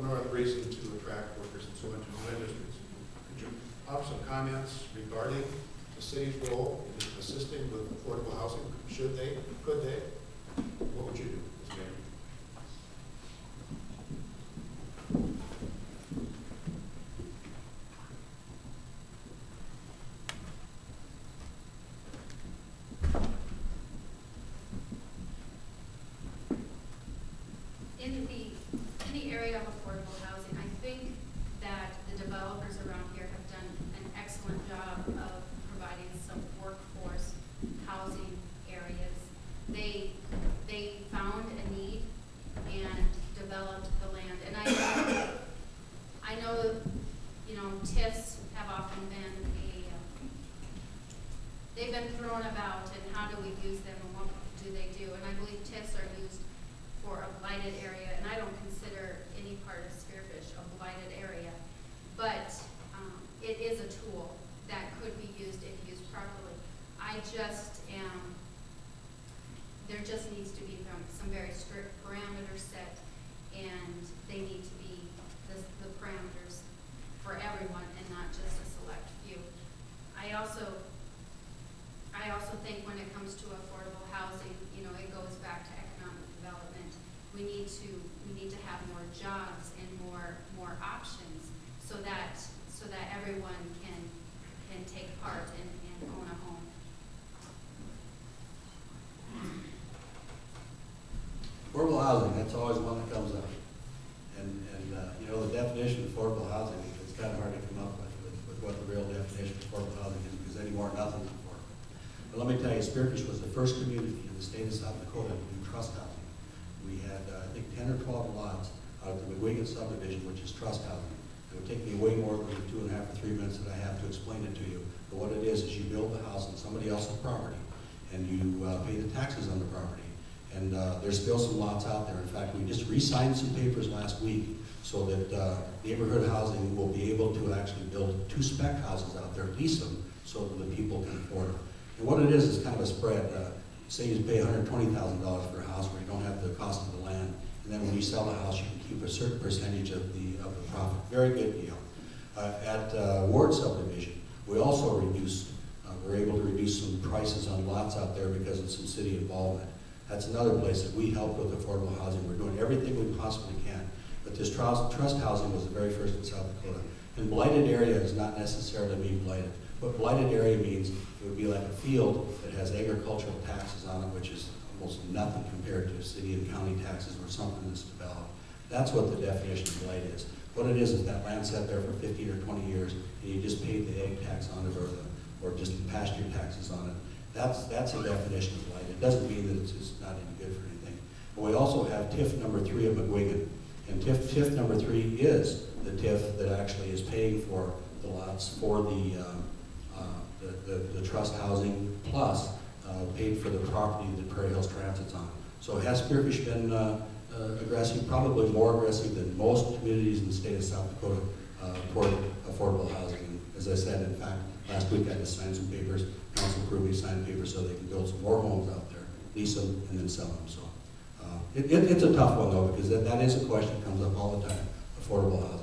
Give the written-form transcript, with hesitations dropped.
no other reason to attract workers and so into new industries. Could you offer some comments regarding the city's role in assisting with affordable housing? Should they? Could they? What would you do, Ms. Mayor? In the area of affordable housing, I think that the developers around here have done an excellent job of providing some workforce housing areas. They found a need and developed the land. And I know, you know, TIFs have often been they've been thrown about, and how do we use them and what do they do? And I believe TIFs are used for a blighted area, and I don't consider any part of Spearfish a blighted area, but it is a tool that could be used if used properly. There just needs to be some very strict parameters set, and they need to be the parameters for everyone and not just a select few. I also think when it comes to affordable housing, you know, it goes back to economic development. We need to have more jobs and more options so that everyone can take part and own a home. Affordable housing, that's always one that comes up. And you know, the definition of affordable housing, it's kind of hard to come up with what the real definition of affordable housing is, because anymore nothing's affordable. But let me tell you, Spearfish was the first community in the state of South Dakota to do trust housing. We had, I think, 10 or 12 lots out of the McGuigan subdivision, which is trust housing. It would take me way more than the 2.5 or 3 minutes that I have to explain it to you. But what it is you build the house on somebody else's property, and you pay the taxes on the property. And there's still some lots out there. In fact, we just re-signed some papers last week so that neighborhood housing will be able to actually build 2 spec houses out there, lease them, so that the people can afford them. And what it is kind of a spread. Say you pay $120,000 for a house where you don't have the cost of the land, and then when you sell the house, you can keep a certain percentage of the profit. Very good deal. At Ward subdivision, we also we're able to reduce some prices on lots out there because of some city involvement. That's another place that we help with affordable housing. We're doing everything we possibly can. But this trust housing was the very first in South Dakota. And blighted area does not necessarily mean blighted. What blighted area means, it would be like a field that has agricultural taxes on it, which is almost nothing compared to city and county taxes or something that's developed. That's what the definition of blight is. What it is that land sat there for 15 or 20 years, and you just paid the egg tax on it or just the pasture taxes on it. That's a definition of blight. It doesn't mean that it's just not any good for anything. But we also have TIF number 3 of McGuigan. And TIF number 3 is the TIF that actually is paying for the lots for the trust housing, plus paid for the property that Prairie Hills Transit's on. So has Spearfish been aggressive? Probably more aggressive than most communities in the state of South Dakota toward affordable housing. And as I said, in fact, last week I just signed some papers. Council approved me to sign papers so they can build some more homes out there, lease them, and then sell them. So it's a tough one though, because that is a question that comes up all the time: affordable housing.